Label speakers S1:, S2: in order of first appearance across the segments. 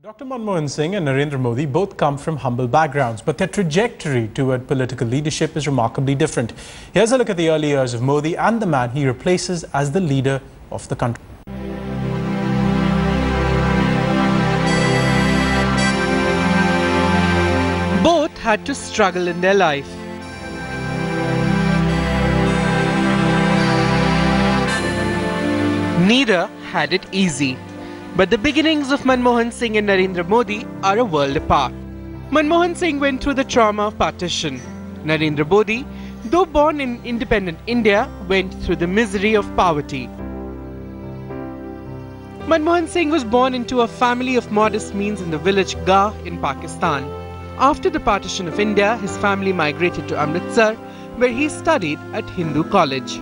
S1: Dr. Manmohan Singh and Narendra Modi both come from humble backgrounds, but their trajectory toward political leadership is remarkably different. Here's a look at the early years of Modi and the man he replaces as the leader of the country.
S2: Both had to struggle in their life. Neither had it easy. But the beginnings of Manmohan Singh and Narendra Modi are a world apart. Manmohan Singh went through the trauma of partition. Narendra Modi, though born in independent India, went through the misery of poverty. Manmohan Singh was born into a family of modest means in the village Gah in Pakistan. After the partition of India, his family migrated to Amritsar, where he studied at Hindu College.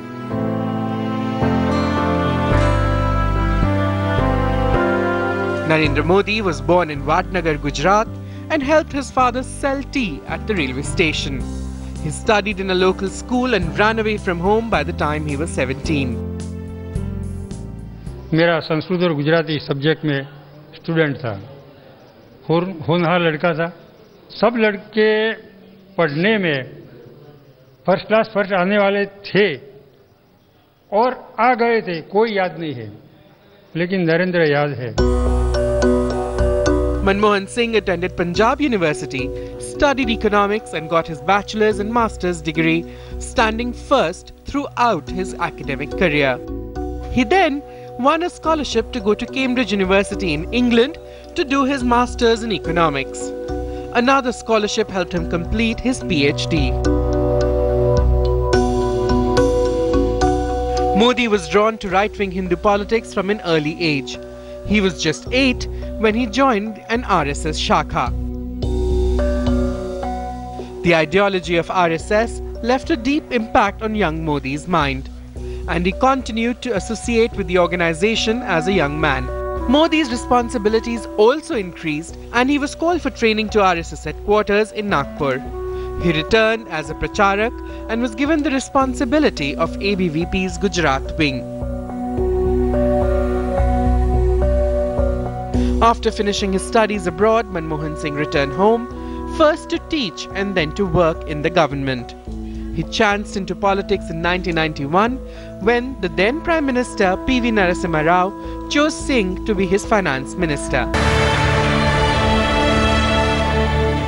S2: Narendra Modi was born in Vadnagar, Gujarat, and helped his father sell tea at the railway station. He studied in a local school and ran away from home by the time he was 17.
S3: मेरा संस्कृत और Gujarati subject में student था, होनहार लड़का था। सब लड़के पढ़ने में फर्स्ट क्लास फर्स्ट आने वाले थे और आ गए थे, कोई याद नहीं है, लेकिन नरेंद्र याद है।
S2: Manmohan Singh attended Punjab University, studied economics and got his bachelor's and master's degree, standing first throughout his academic career. He then won a scholarship to go to Cambridge University in England to do his master's in economics. Another scholarship helped him complete his PhD. Modi was drawn to right-wing Hindu politics from an early age. He was just 8 when he joined an RSS Shakha. The ideology of RSS left a deep impact on young Modi's mind, and he continued to associate with the organization as a young man. Modi's responsibilities also increased, and he was called for training to RSS headquarters in Nagpur. He returned as a pracharak and was given the responsibility of ABVP's Gujarat wing. After finishing his studies abroad, Manmohan Singh returned home, first to teach and then to work in the government. He chanced into politics in 1991 when the then Prime Minister P.V. Narasimha Rao chose Singh to be his finance minister.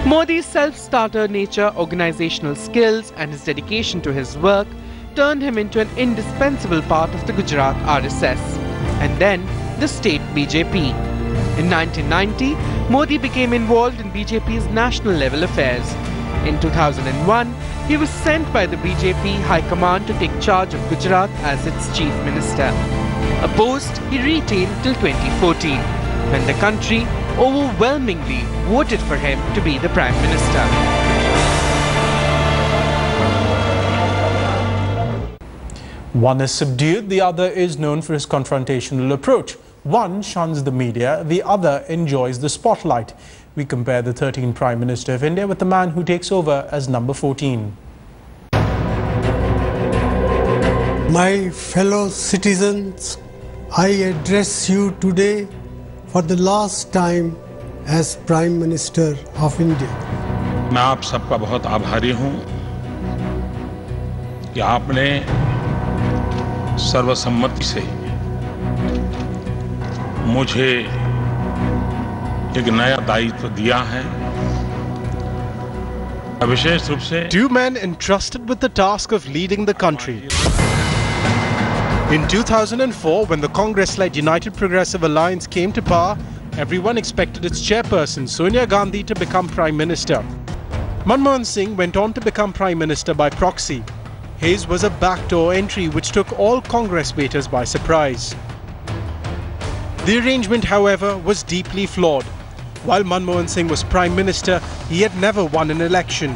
S2: Modi's self-starter nature, organizational skills and his dedication to his work turned him into an indispensable part of the Gujarat RSS and then the state BJP. In 1990, Modi became involved in BJP's national level affairs. In 2001, he was sent by the BJP High Command to take charge of Gujarat as its chief minister, a post he retained till 2014, when the country overwhelmingly voted for him to be the Prime Minister.
S1: One is subdued, the other is known for his confrontational approach. One shuns the media, the other enjoys the spotlight. We compare the 13th Prime Minister of India with the man who takes over as number 14.
S4: My fellow citizens, I address you today for the last time as Prime Minister of India.
S5: मैं आप सबका बहुत आभारी हूं कि आपने सर्वसम्मति से मुझे एक नया दायित्व दिया है। विशेष रूप से
S6: Two men entrusted with the task of leading the country. In 2004, when the Congress-led United Progressive Alliance came to power, everyone expected its chairperson, Sonia Gandhi, to become Prime Minister. Manmohan Singh went on to become Prime Minister by proxy. His was a backdoor entry which took all Congress voters by surprise. The arrangement, however, was deeply flawed. While Manmohan Singh was Prime Minister, he had never won an election.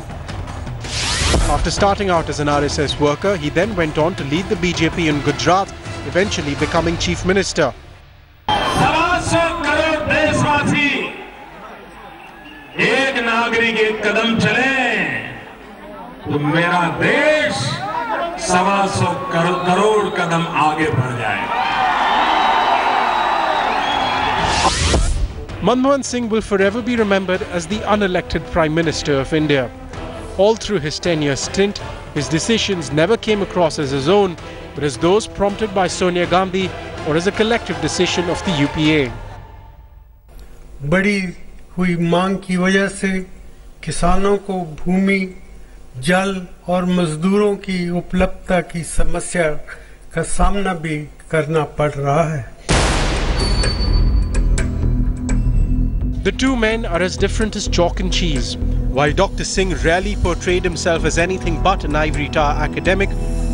S6: After starting out as an RSS worker, he then went on to lead the BJP in Gujarat, eventually becoming Chief Minister. Manmohan Singh will forever be remembered as the unelected Prime Minister of India. All through his 10-year stint, his decisions never came across as his own, but as those prompted by Sonia Gandhi or as a collective decision of the UPA.
S4: बड़ी हुई मांग की वजह से किसानों को भूमि, जल और मजदूरों की उपलब्धता की समस्या का सामना भी करना पड़ रहा है.
S6: The two men are as different as chalk and cheese. While Dr. Singh rarely portrayed himself as anything but an ivory tower academic,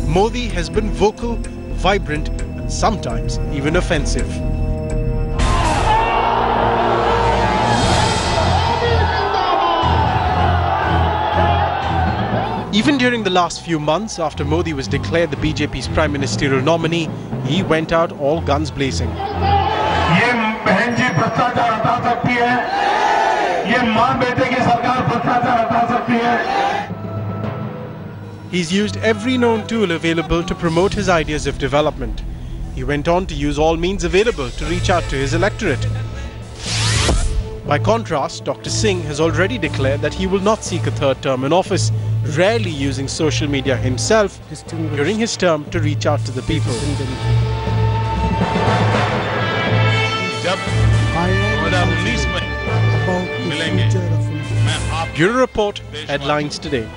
S6: Modi has been vocal, vibrant, and sometimes even offensive. Even during the last few months, after Modi was declared the BJP's prime ministerial nominee, he went out all guns blazing. He's used every known tool available to promote his ideas of development. He went on to use all means available to reach out to his electorate. By contrast, Dr. Singh has already declared that he will not seek a third term in office, rarely using social media himself during his term to reach out to the people. Bureau Report, headlines today.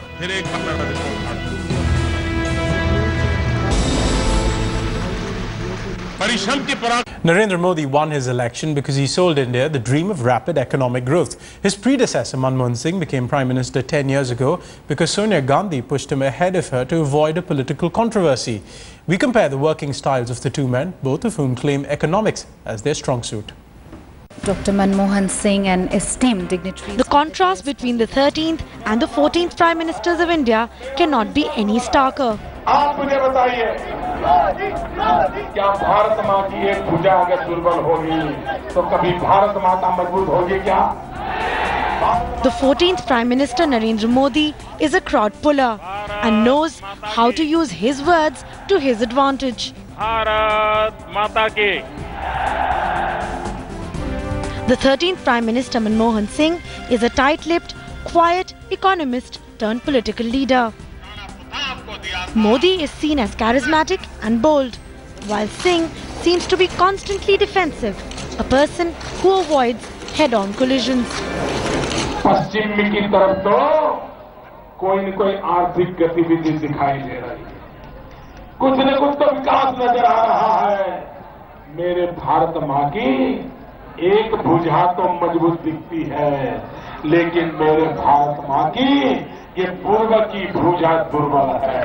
S1: Narendra Modi won his election because he sold India the dream of rapid economic growth. His predecessor Manmohan Singh became Prime Minister 10 years ago because Sonia Gandhi pushed him ahead of her to avoid a political controversy. We compare the working styles of the two men, both of whom claim economics as their strong suit.
S7: Dr. Manmohan Singh, an esteemed dignitary.
S8: The contrast between the 13th and the 14th Prime Ministers of India cannot be any starker.
S9: आप मुझे बताइए, क्या भारत माँ की एक भुजा अगर दुर्बल होगी, तो कभी भारत माता मजबूत होगी क्या?
S8: The 14th Prime Minister Narendra Modi is a crowd puller and knows how to use his words to his advantage.
S9: Bharat माता की.
S8: The 13th Prime Minister Manmohan Singh is a tight-lipped, quiet economist turned political leader. Modi is seen as charismatic and bold, while Singh seems to be constantly defensive, a person who avoids head-on collisions.
S9: पश्चिम की तरफ तो कोई न कोई आर्थिक गतिविधि दिखाई दे रही है, कुछ न कुछ तो विकास नजर आ रहा है. मेरे भारत माँ की एक भुजा तो मजबूत दिखती है, लेकिन मेरे भारत माँ की ये पूर्व की भुजा दुर्बल है.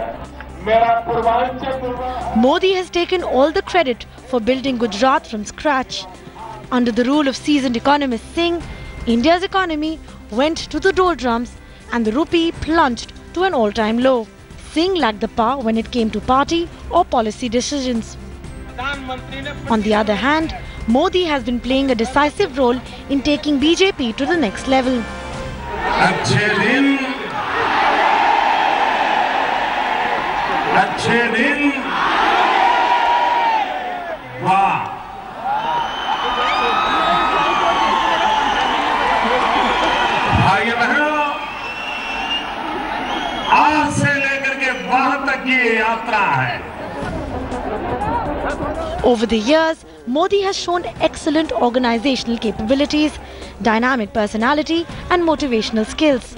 S9: मेरा पूर्वांचल दुर्बल.
S8: Modi has taken all the credit for building Gujarat from scratch. Under the rule of seasoned economist Singh, India's economy went to the doldrums and the rupee plunged to an all-time low. Singh lacked the power when it came to party or policy decisions. On the other hand, Modi has been playing a decisive role in taking BJP to the next level.
S9: अच्छे दिन वाह. भाई बहनों, आज से लेकर के वहां तक की यात्रा है.
S8: Over the years, Modi has shown excellent organizational capabilities, dynamic personality and motivational skills.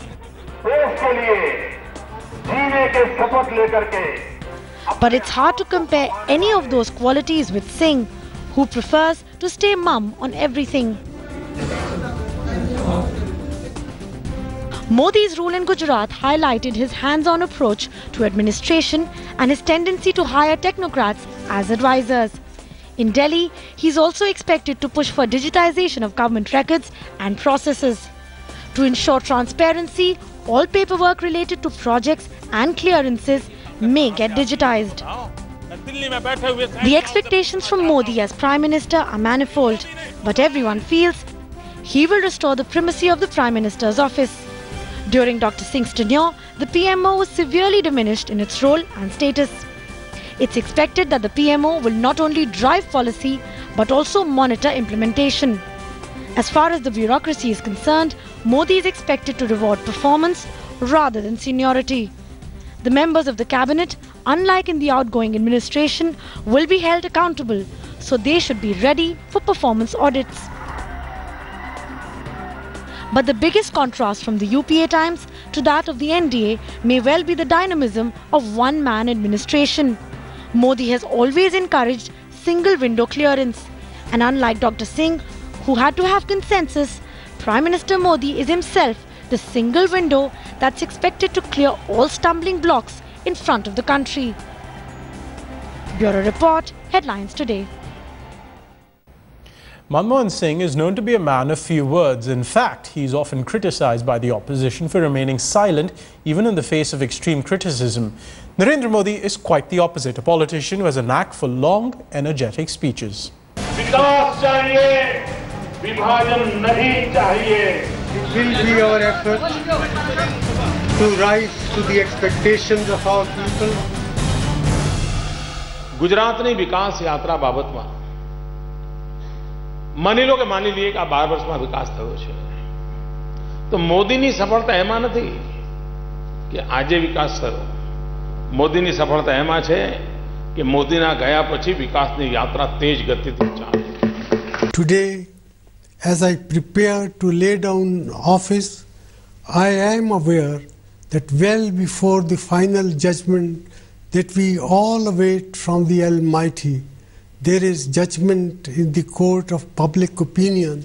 S8: But it's hard to compare any of those qualities with Singh, who prefers to stay mum on everything. Modi's rule in Gujarat highlighted his hands-on approach to administration and his tendency to hire technocrats as advisors. In Delhi, he's also expected to push for digitization of government records and processes. To ensure transparency, all paperwork related to projects and clearances may get digitized. The expectations from Modi as Prime Minister are manifold, but everyone feels he will restore the primacy of the Prime Minister's office. During Dr. Singh's tenure, the PMO was severely diminished in its role and status. It's expected that the PMO will not only drive policy, but also monitor implementation. As far as the bureaucracy is concerned, Modi is expected to reward performance rather than seniority. The members of the cabinet, unlike in the outgoing administration, will be held accountable, so they should be ready for performance audits. But the biggest contrast from the UPA times to that of the NDA may well be the dynamism of one-man administration. Modi has always encouraged single window clearance, and unlike Dr. Singh, who had to have consensus, Prime Minister Modi is himself the single window that's expected to clear all stumbling blocks in front of the country. Bureau Report, Headlines Today.
S1: Manmohan Singh is known to be a man of few words. In fact, he is often criticized by the opposition for remaining silent even in the face of extreme criticism. Narendra Modi is quite the opposite, a politician who has a knack for long, energetic speeches.
S4: It will be our effort to rise to the expectations of our people.
S9: ગુજરાતની વિકાસ યાત્રા બાબતમાં માની લો કે માની લઈએ કે આ 12 વર્ષમાં વિકાસ થયો છે, તો મોદીની સફળતા એમાં નથી કે આજે વિકાસ થયો. મોદીની સફળતા એમાં છે કે મોદીના ગયા પછી વિકાસની યાત્રા તેજ ગતિથી ચાલે.
S4: Today, as I prepare to lay down office, I am aware that well before the final judgment that we all await from the Almighty, there is judgment in the court of public opinion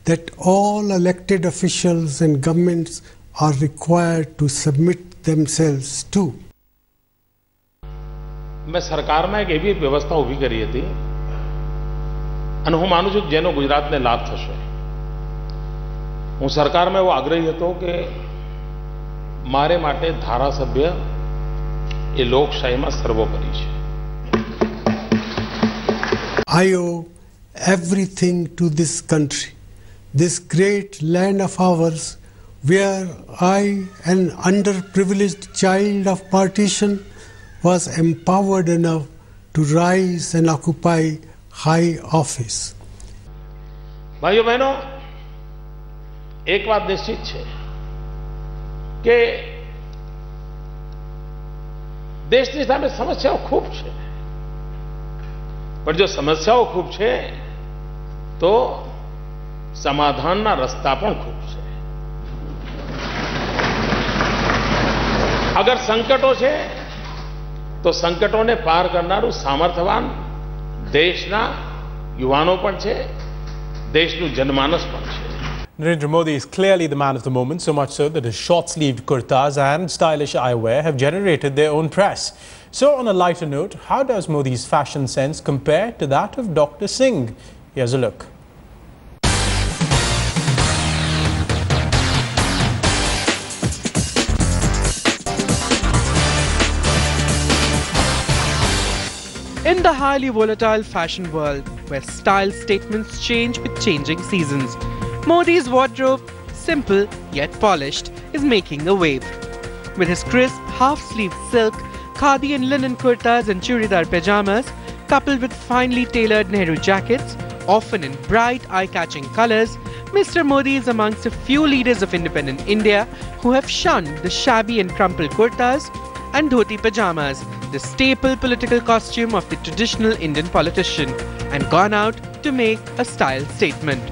S4: that all elected officials and governments are required to submit themselves to.
S9: મેં સરકારમાં એક એવી વ્યવસ્થા ઊભી કરી હતી અને હું માનું છું કે જેનો ગુજરાતને લાભ થશે. હું સરકારમાં એવો આગ્રહી હતો કે મારે માટે ધારાસભ્ય એ લોકશાહીમાં સર્વોપરી છે.
S4: I owe everything to this country, this great land of ours, where I, an underprivileged child of partition, was empowered enough to rise and occupy high office.
S9: ભાઈઓ બહેનો, એક વાત નિશ્ચિત છે કે દેશની સામે સમસ્યાઓ ખૂબ છે, પણ જો સમસ્યાઓ ખૂબ છે તો સમાધાનના રસ્તા પણ ખૂબ છે. અગર સંકટો છે તો સંકટોને પાર કરનારું સામર્થ્યવાન દેશના યુવાનો પણ છે, દેશનું જનમાનસ પણ છે.
S1: Narendra Modi is clearly the man of the moment, so much so that his short-sleeved kurtas and stylish eyewear have generated their own press. So on a lighter note, how does Modi's fashion sense compare to that of Dr. Singh? Here's a look.
S2: In the highly volatile fashion world, where style statements change with changing seasons, Modi's wardrobe, simple yet polished, is making a wave. With his crisp half-sleeve silk, khadi and linen kurtas and churidar pajamas, coupled with finely tailored Nehru jackets, often in bright, eye-catching colors, Mr. Modi is amongst a few leaders of independent India who have shunned the shabby and crumpled kurtas and dhoti pajamas, the staple political costume of the traditional Indian politician, and gone out to make a style statement.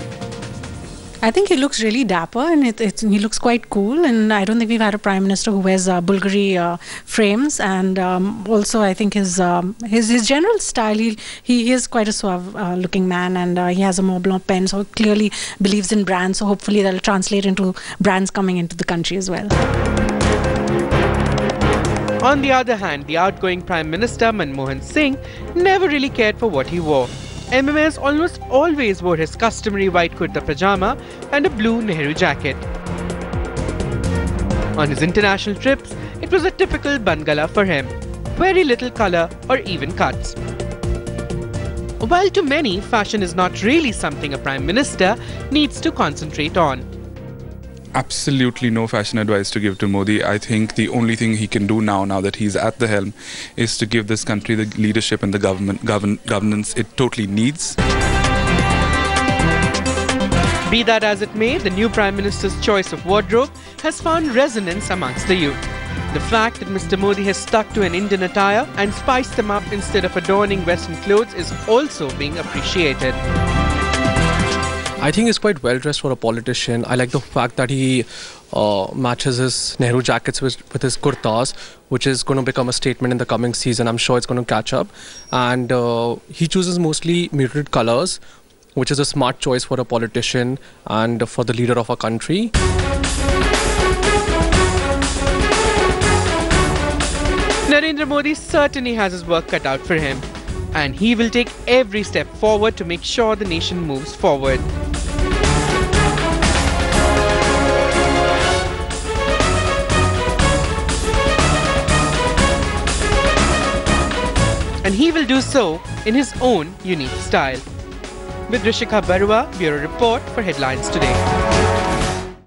S10: I think he looks really dapper, and he looks quite cool, and I don't think we've had a Prime Minister who wears Bulgari frames, and also I think his general style, he is quite a suave looking man, and he has a Montblanc pen, so clearly believes in brands, so hopefully that'll translate into brands coming into the country as well.
S2: On the other hand, the outgoing Prime Minister Manmohan Singh never really cared for what he wore. MMS almost always wore his customary white kurta pajama and a blue Nehru jacket. On his international trips, it was a typical bangala for him. Very little colour or even cuts. While to many, fashion is not really something a Prime Minister needs to concentrate on.
S11: Absolutely no fashion advice to give to Modi. I think the only thing he can do now that he's at the helm, is to give this country the leadership and the governance it totally needs.
S2: Be that as it may, the new Prime Minister's choice of wardrobe has found resonance amongst the youth. The fact that Mr. Modi has stuck to an Indian attire and spiced them up instead of adorning Western clothes is also being appreciated.
S12: I think he's quite well dressed for a politician. I like the fact that he matches his Nehru jackets with his kurtas, which is going to become a statement in the coming season. I'm sure it's going to catch up. And he chooses mostly muted colors, which is a smart choice for a politician and for the leader of our country.
S2: Narendra Modi certainly has his work cut out for him, and he will take every step forward to make sure the nation moves forward. And he will do so in his own unique style. With Rishika Barua, Bureau Report for Headlines Today.